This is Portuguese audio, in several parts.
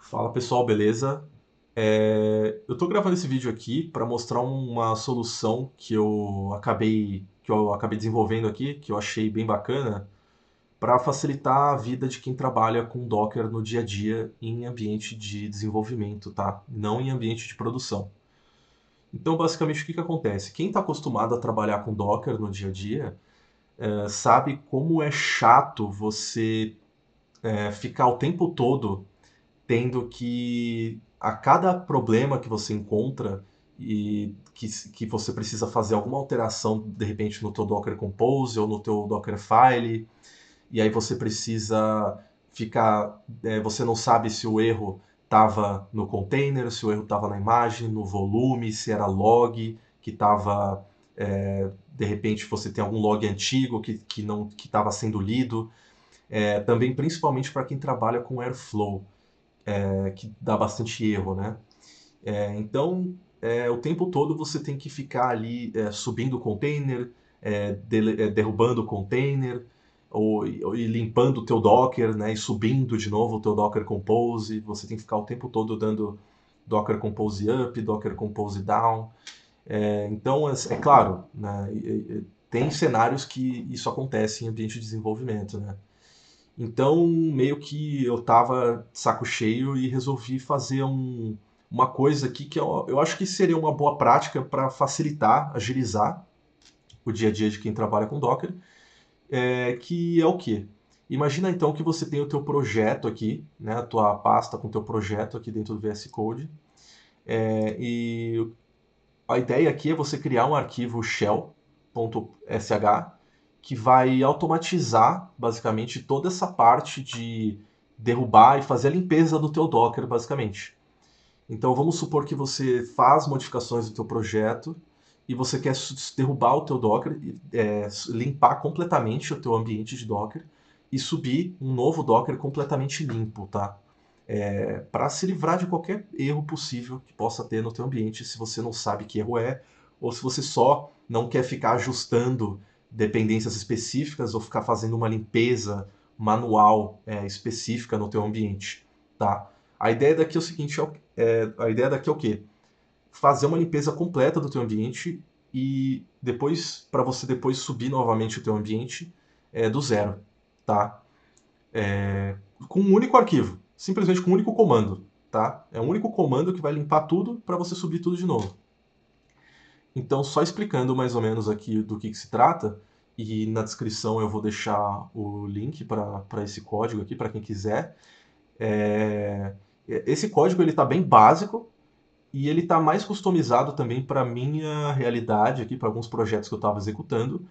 Fala pessoal, beleza? Eu estou gravando esse vídeo aqui para mostrar uma solução que eu acabei desenvolvendo aqui, que eu achei bem bacana, para facilitar a vida de quem trabalha com Docker no dia a dia em ambiente de desenvolvimento, tá? Não em ambiente de produção. Então, basicamente, o que que acontece? Quem está acostumado a trabalhar com Docker no dia a dia, sabe como é chato você ficar o tempo todo tendo que a cada problema que você encontra e que você precisa fazer alguma alteração de repente no teu Docker Compose ou no teu Dockerfile, e aí você precisa você não sabe se o erro estava no container, se o erro estava na imagem, no volume, se era log que estava de repente você tem algum log antigo que não que estava sendo lido. Também principalmente para quem trabalha com Airflow, que dá bastante erro, né? Então, o tempo todo você tem que ficar ali subindo o container, derrubando o container, e limpando o teu Docker, né? E subindo de novo o teu Docker Compose. Você tem que ficar o tempo todo dando Docker Compose up, Docker Compose down. Então, é claro, né? Tem cenários que isso acontece em ambiente de desenvolvimento, né? Então, meio que eu tava de saco cheio e resolvi fazer uma coisa aqui que eu acho que seria uma boa prática para facilitar, agilizar o dia a dia de quem trabalha com Docker, que é o quê? Imagina então que você tem o teu projeto aqui, né, a tua pasta com o teu projeto aqui dentro do VS Code, e a ideia aqui é você criar um arquivo shell.sh que vai automatizar basicamente toda essa parte de derrubar e fazer a limpeza do teu Docker, basicamente. Então vamos supor que você faz modificações do teu projeto e você quer derrubar o teu Docker, limpar completamente o teu ambiente de Docker e subir um novo Docker completamente limpo, tá? Para se livrar de qualquer erro possível que possa ter no teu ambiente, se você não sabe que erro é, ou se você só não quer ficar ajustando dependências específicas ou ficar fazendo uma limpeza manual específica no teu ambiente, tá? A ideia daqui é o seguinte, a ideia daqui é o quê? Fazer uma limpeza completa do teu ambiente e depois para você depois subir novamente o teu ambiente do zero, tá? Com um único arquivo, simplesmente com um único comando, tá? É um único comando que vai limpar tudo para você subir tudo de novo. Então, só explicando mais ou menos aqui do que se trata, e na descrição eu vou deixar o link para esse código aqui para quem quiser. Esse código ele está bem básico e ele está mais customizado também para minha realidade aqui, para alguns projetos que eu estava executando.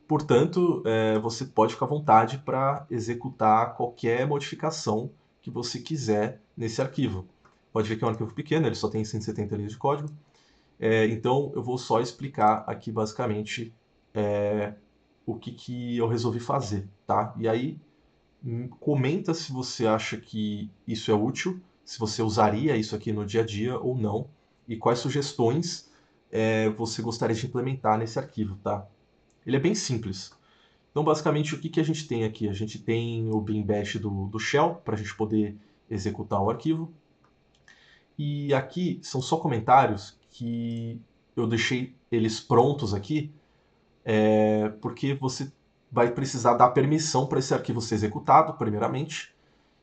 Portanto, você pode ficar à vontade para executar qualquer modificação que você quiser nesse arquivo. Pode ver que é um arquivo pequeno, ele só tem 170 linhas de código. Então, eu vou só explicar aqui basicamente o que eu resolvi fazer, tá? E aí, comenta se você acha que isso é útil, se você usaria isso aqui no dia a dia ou não, e quais sugestões você gostaria de implementar nesse arquivo, tá? Ele é bem simples. Então, basicamente, o que que a gente tem aqui? A gente tem o bin bash do shell para a gente poder executar o arquivo. E aqui são só comentários que eu deixei eles prontos aqui, porque você vai precisar dar permissão para esse arquivo ser executado, primeiramente.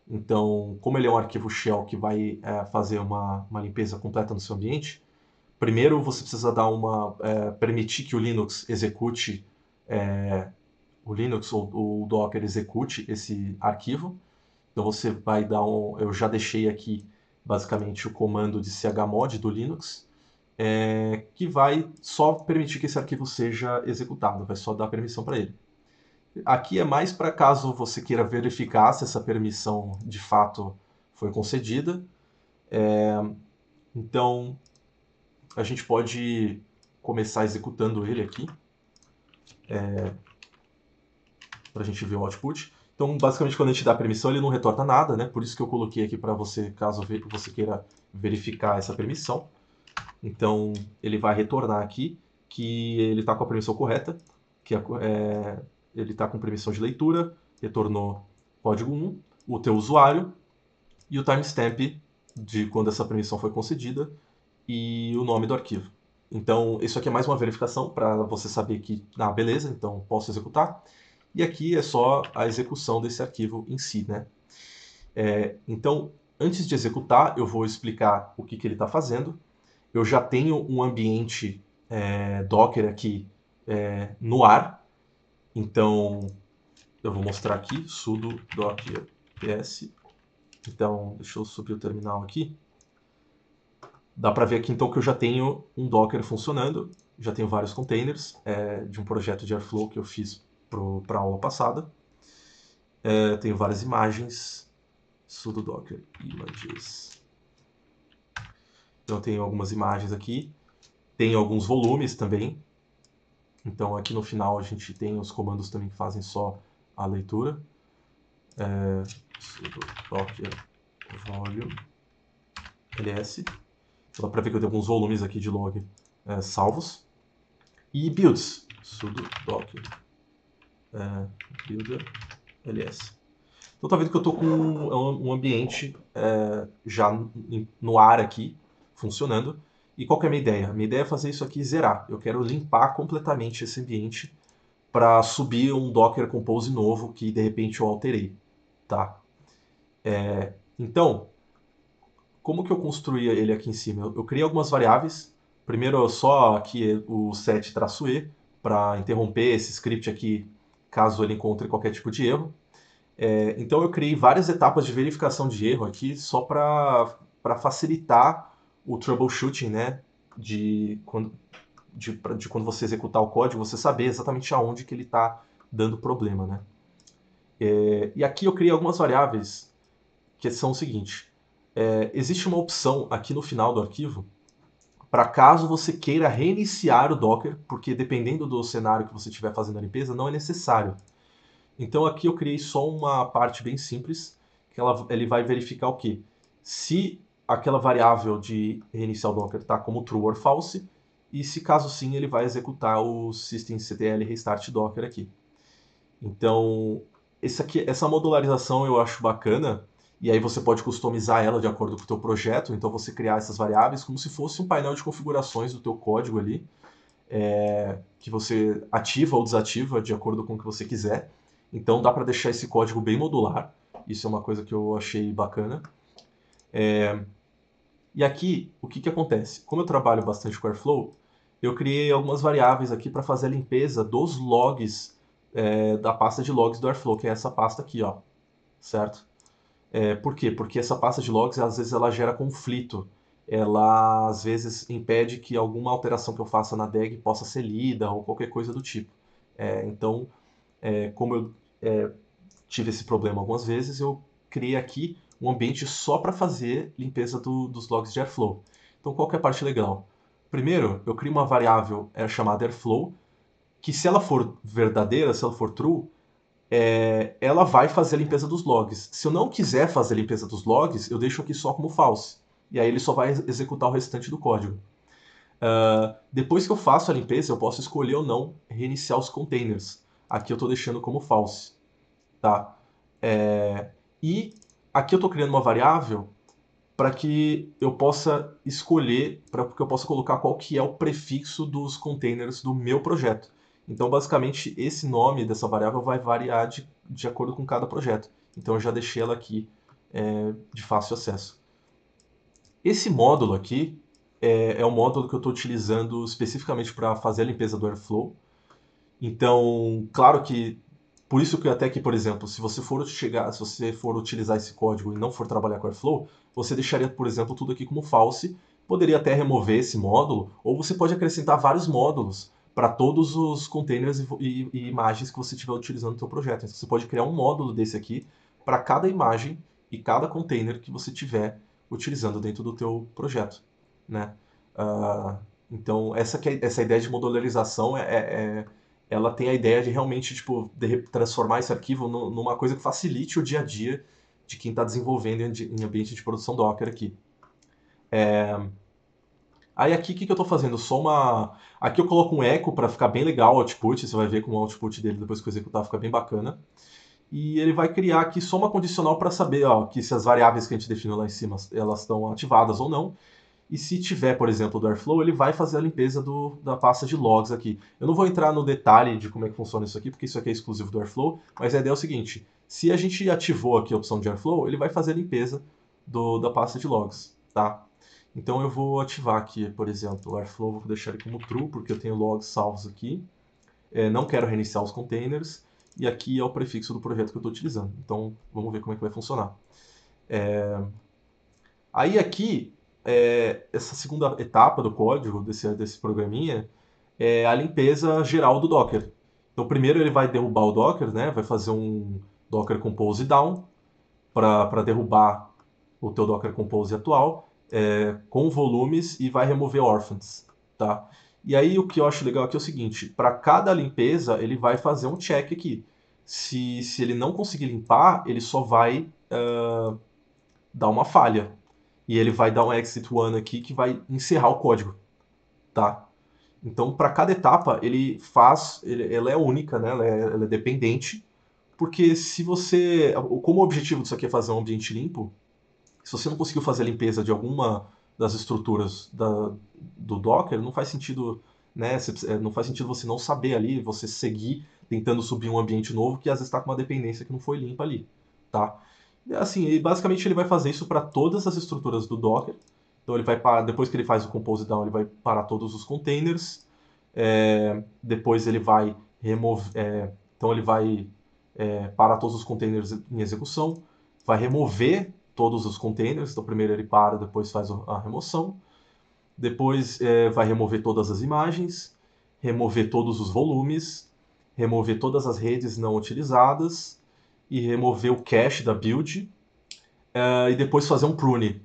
Então, como ele é um arquivo shell que vai fazer uma limpeza completa no seu ambiente, primeiro você precisa dar permitir que o Linux execute o Linux ou o Docker execute esse arquivo. Então você vai dar eu já deixei aqui basicamente o comando de chmod do Linux, que vai só permitir que esse arquivo seja executado, vai só dar permissão para ele. Aqui é mais para caso você queira verificar se essa permissão de fato foi concedida. Então a gente pode começar executando ele aqui para a gente ver o output. Então, basicamente, quando a gente dá permissão, ele não retorna nada, né? Por isso que eu coloquei aqui para você, caso você queira verificar essa permissão. Então, ele vai retornar aqui que ele está com a permissão correta, que ele está com permissão de leitura, retornou código 1, o teu usuário e o timestamp de quando essa permissão foi concedida e o nome do arquivo. Então, isso aqui é mais uma verificação para você saber que, beleza, então posso executar. E aqui é só a execução desse arquivo em si, né? Então, antes de executar, eu vou explicar o que ele está fazendo. Eu já tenho um ambiente Docker aqui no ar. Então, eu vou mostrar aqui, sudo docker ps. Então, deixa eu subir o terminal aqui. Dá para ver aqui então que eu já tenho um Docker funcionando, já tenho vários containers de um projeto de Airflow que eu fiz para a aula passada. Tenho várias imagens, sudo docker images. Então eu tenho algumas imagens aqui, tenho alguns volumes também. Então aqui no final a gente tem os comandos também que fazem só a leitura. Sudo docker volume ls. Então dá para ver que eu tenho alguns volumes aqui de log salvos. E builds, sudo docker builder ls. Então tá vendo que eu estou com um ambiente já no ar aqui, funcionando. E qual que é a minha ideia? A minha ideia é fazer isso aqui zerar. Eu quero limpar completamente esse ambiente para subir um Docker Compose novo que de repente eu alterei. Tá? Então, como que eu construía ele aqui em cima? Eu criei algumas variáveis. Primeiro, só aqui o set-e para interromper esse script aqui caso ele encontre qualquer tipo de erro. Então eu criei várias etapas de verificação de erro aqui só para facilitar o troubleshooting, né? De quando você executar o código, você saber exatamente aonde que ele está dando problema, né? E aqui eu criei algumas variáveis que são o seguinte. Existe uma opção aqui no final do arquivo para caso você queira reiniciar o Docker, porque dependendo do cenário que você estiver fazendo a limpeza, não é necessário. Então aqui eu criei só uma parte bem simples, que ele vai verificar o quê? Se aquela variável de reiniciar o Docker está como true or false, e se caso sim, ele vai executar o systemctl restart docker aqui. Então, essa modularização eu acho bacana, e aí você pode customizar ela de acordo com o teu projeto, então você criar essas variáveis como se fosse um painel de configurações do teu código ali, que você ativa ou desativa de acordo com o que você quiser. Então dá para deixar esse código bem modular, isso é uma coisa que eu achei bacana. E aqui, o que acontece? Como eu trabalho bastante com Airflow, eu criei algumas variáveis aqui para fazer a limpeza dos logs da pasta de logs do Airflow, que é essa pasta aqui, ó, certo? Por quê? Porque essa pasta de logs, às vezes, ela gera conflito. Ela, às vezes, impede que alguma alteração que eu faça na DAG possa ser lida ou qualquer coisa do tipo. Então, como eu tive esse problema algumas vezes, eu criei aqui um ambiente só para fazer limpeza dos logs de Airflow. Então, qual que é a parte legal? Primeiro, eu crio uma variável chamada Airflow, que se ela for verdadeira, se ela for true, ela vai fazer a limpeza dos logs. Se eu não quiser fazer a limpeza dos logs, eu deixo aqui só como false. E aí ele só vai executar o restante do código. Depois que eu faço a limpeza, eu posso escolher ou não reiniciar os containers. Aqui eu estou deixando como false. Tá? E aqui eu estou criando uma variável para que eu possa escolher, para que eu possa colocar qual que é o prefixo dos containers do meu projeto. Então, basicamente, esse nome dessa variável vai variar de acordo com cada projeto. Então, eu já deixei ela aqui de fácil acesso. Esse módulo aqui é o módulo que eu estou utilizando especificamente para fazer a limpeza do Airflow. Então, claro que por isso que até que, por exemplo, se você for utilizar esse código e não for trabalhar com Airflow, você deixaria, por exemplo, tudo aqui como false, poderia até remover esse módulo, ou você pode acrescentar vários módulos para todos os containers e imagens que você estiver utilizando no seu projeto. Então, você pode criar um módulo desse aqui para cada imagem e cada container que você estiver utilizando dentro do teu projeto, né? Então, essa ideia de modularização ela tem a ideia de realmente transformar esse arquivo numa coisa que facilite o dia a dia de quem está desenvolvendo em ambiente de produção Docker aqui. Aí aqui o que eu estou fazendo? Aqui eu coloco um echo para ficar bem legal o output, você vai ver como o output dele depois que eu executar fica bem bacana. e ele vai criar aqui só uma condicional para saber ó, que se as variáveis que a gente definiu lá em cima elas estão ativadas ou não. E se tiver, por exemplo, do Airflow, ele vai fazer a limpeza da pasta de logs aqui. Eu não vou entrar no detalhe de como é que funciona isso aqui, porque isso aqui é exclusivo do Airflow, mas a ideia é o seguinte, se a gente ativou aqui a opção de Airflow, ele vai fazer a limpeza da pasta de logs, tá? Então eu vou ativar aqui, por exemplo, o Airflow, vou deixar ele como true, porque eu tenho logs salvos aqui. Não quero reiniciar os containers, e aqui é o prefixo do projeto que eu estou utilizando. Então vamos ver como é que vai funcionar. Aí aqui, essa segunda etapa do código, desse programinha, é a limpeza geral do Docker. Então primeiro ele vai derrubar o Docker, né? Vai fazer um Docker Compose down para derrubar o teu Docker Compose atual com volumes e vai remover orphans, tá? E aí o que eu acho legal aqui é o seguinte, para cada limpeza ele vai fazer um check aqui. Se ele não conseguir limpar, ele só vai dar uma falha. E ele vai dar um exit one aqui que vai encerrar o código, tá? Então, para cada etapa, ela é única, né? Ela é dependente, porque se você, como o objetivo disso aqui é fazer um ambiente limpo, se você não conseguiu fazer a limpeza de alguma das estruturas do Docker, não faz sentido, né? Não faz sentido você não saber ali, você seguir tentando subir um ambiente novo que às vezes está com uma dependência que não foi limpa ali, tá? Assim, basicamente ele vai fazer isso para todas as estruturas do Docker. Então ele vai parar, depois que ele faz o compose down, ele vai parar todos os containers. Depois ele vai remover, então ele vai parar todos os containers em execução, vai remover todos os containers. Então primeiro ele para, depois faz a remoção. Depois vai remover todas as imagens, remover todos os volumes, remover todas as redes não utilizadas e remover o cache da build e depois fazer um prune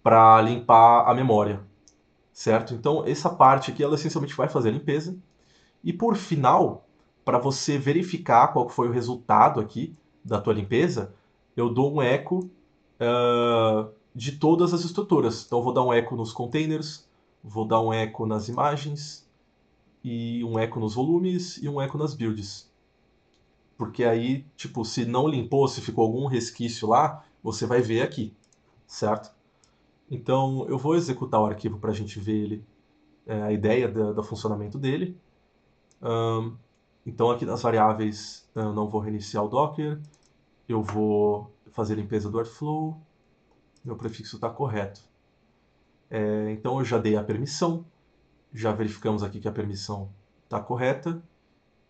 para limpar a memória, certo? Então essa parte aqui ela essencialmente vai fazer a limpeza e por final, para você verificar qual foi o resultado aqui da tua limpeza, eu dou um eco de todas as estruturas. Então eu vou dar um eco nos containers, vou dar um eco nas imagens, e um eco nos volumes e um eco nas builds. Porque aí, tipo, se não limpou, se ficou algum resquício lá, você vai ver aqui, certo? Então eu vou executar o arquivo para a gente ver ele, a ideia do funcionamento dele. Então aqui nas variáveis eu não vou reiniciar o Docker, eu vou fazer a limpeza do Airflow, meu prefixo está correto. Então eu já dei a permissão, já verificamos aqui que a permissão está correta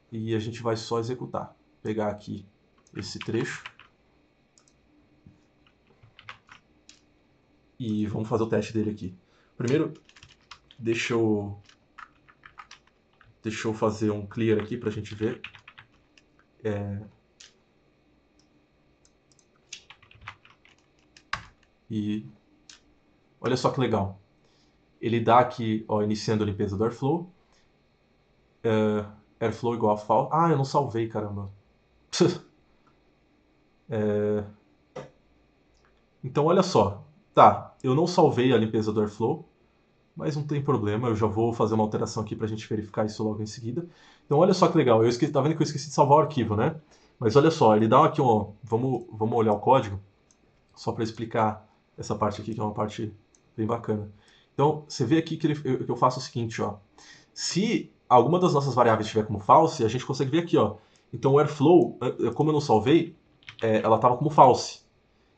e a gente vai só executar. Pegar aqui esse trecho e vamos fazer o teste dele aqui. Primeiro, deixa eu fazer um clear aqui para a gente ver. E olha só que legal. Ele dá aqui, ó, iniciando a limpeza do Airflow. Airflow igual a false. Ah, eu não salvei, caramba. Então, olha só. Tá, eu não salvei a limpeza do Airflow, mas não tem problema, eu já vou fazer uma alteração aqui para a gente verificar isso logo em seguida. Então, olha só que legal. Tá vendo que eu esqueci de salvar o arquivo, né? Mas olha só, ele dá aqui um... Vamos olhar o código, só para explicar essa parte aqui, que é uma parte bem bacana. Então, você vê aqui que eu faço o seguinte, ó. Se alguma das nossas variáveis estiver como false, a gente consegue ver aqui, ó. Então o Airflow, como eu não salvei, ela estava como false.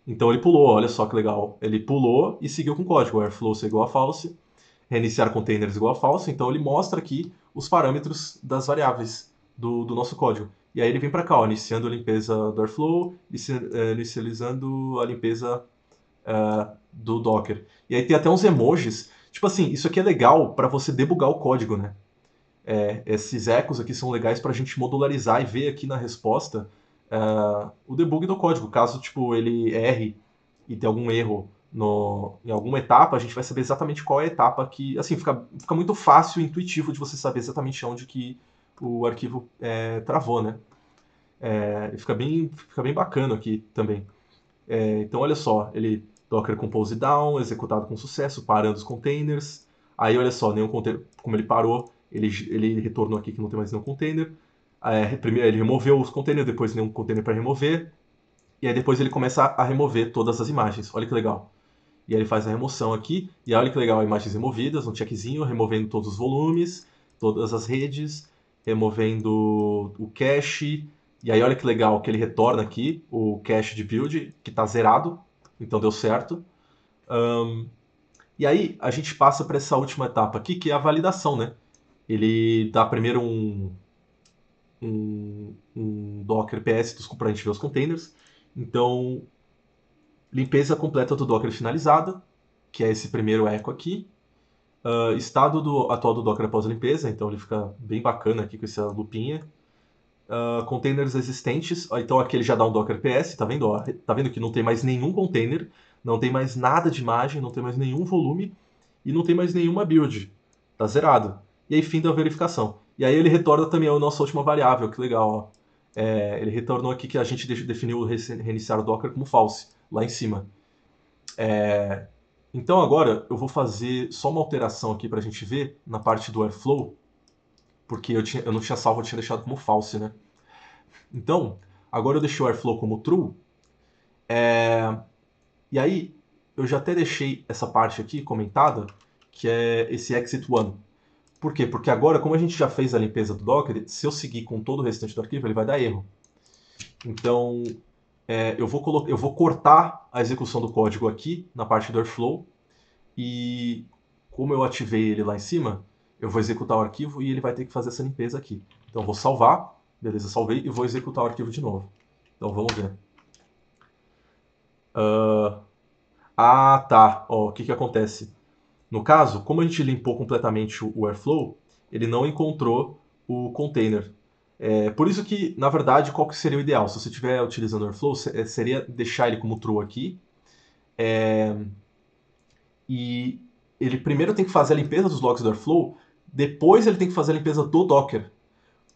Então ele pulou, olha só que legal. Ele pulou e seguiu com o código. Airflow igual a false, reiniciar containers igual a false. Então ele mostra aqui os parâmetros das variáveis do nosso código. E aí ele vem para cá, ó, iniciando a limpeza do Airflow, inicializando a limpeza do Docker. E aí tem até uns emojis. Tipo assim, isso aqui é legal para você debugar o código, né? Esses ecos aqui são legais para a gente modularizar e ver aqui na resposta o debug do código. Caso tipo, ele erre e tenha algum erro em alguma etapa, a gente vai saber exatamente qual é a etapa que... Assim, fica muito fácil e intuitivo de você saber exatamente onde que o arquivo travou, né? E fica bem bacana aqui também. Então, olha só, ele Docker Compose Down, executado com sucesso, parando os containers. Aí, olha só, nenhum container, como ele parou, ele retornou aqui que não tem mais nenhum container. Primeiro ele removeu os containers, depois nenhum container para remover, e aí depois ele começa a remover todas as imagens. Olha que legal. E aí ele faz a remoção aqui, e olha que legal, imagens removidas, um checkzinho, removendo todos os volumes, todas as redes, removendo o cache, e aí olha que legal que ele retorna aqui o cache de build, que está zerado, então deu certo. E aí a gente passa para essa última etapa aqui, que é a validação, né? Ele dá primeiro um Docker PS para a gente ver os containers. Então, limpeza completa do Docker finalizada, que é esse primeiro eco aqui. Estado atual do Docker após a limpeza, então ele fica bem bacana aqui com essa lupinha. Containers existentes, então aqui ele já dá um Docker PS, tá vendo? Ó, tá vendo que não tem mais nenhum container, não tem mais nada de imagem, não tem mais nenhum volume e não tem mais nenhuma build. Tá zerado. E aí fim da verificação. E aí ele retorna também a nossa última variável, que legal, ó. Ele retornou aqui que a gente definiu reiniciar o Docker como false, lá em cima. Então agora eu vou fazer só uma alteração aqui para a gente ver na parte do Airflow, porque eu não tinha salvo, eu tinha deixado como false, né? Então, agora eu deixei o Airflow como true, e aí eu já até deixei essa parte aqui comentada, que é esse exit one. Por quê? Porque agora, como a gente já fez a limpeza do Docker, se eu seguir com todo o restante do arquivo, ele vai dar erro. Então, eu vou cortar a execução do código aqui, na parte do Airflow, e como eu ativei ele lá em cima, eu vou executar o arquivo e ele vai ter que fazer essa limpeza aqui. Então eu vou salvar, beleza, salvei, e vou executar o arquivo de novo. Então vamos ver. Tá. Ó, o que acontece? No caso, como a gente limpou completamente o Airflow, ele não encontrou o container. Por isso que, na verdade, qual que seria o ideal? Se você estiver utilizando o Airflow, seria deixar ele como true aqui. E ele primeiro tem que fazer a limpeza dos logs do Airflow, depois ele tem que fazer a limpeza do Docker.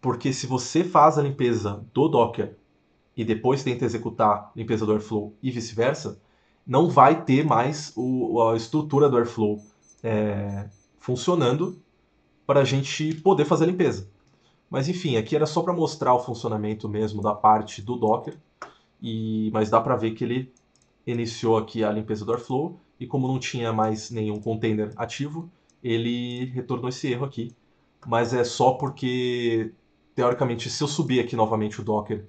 Porque se você faz a limpeza do Docker e depois tenta executar a limpeza do Airflow e vice-versa, não vai ter mais a estrutura do Airflow funcionando para a gente poder fazer a limpeza. Mas enfim, aqui era só para mostrar o funcionamento mesmo da parte do Docker, mas dá para ver que ele iniciou aqui a limpeza do Airflow e como não tinha mais nenhum container ativo, ele retornou esse erro aqui. Mas é só porque, teoricamente, se eu subir aqui novamente o Docker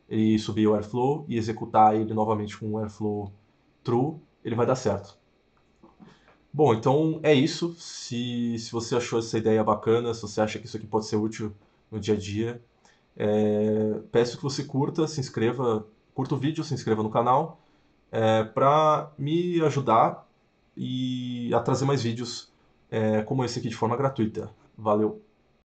e subir o Airflow e executar ele novamente com o Airflow true, ele vai dar certo. Bom, então é isso. Se você achou essa ideia bacana, se você acha que isso aqui pode ser útil no dia a dia, peço que você curta, se inscreva, curta o vídeo, se inscreva no canal, para me ajudar e a trazer mais vídeos como esse aqui de forma gratuita. Valeu!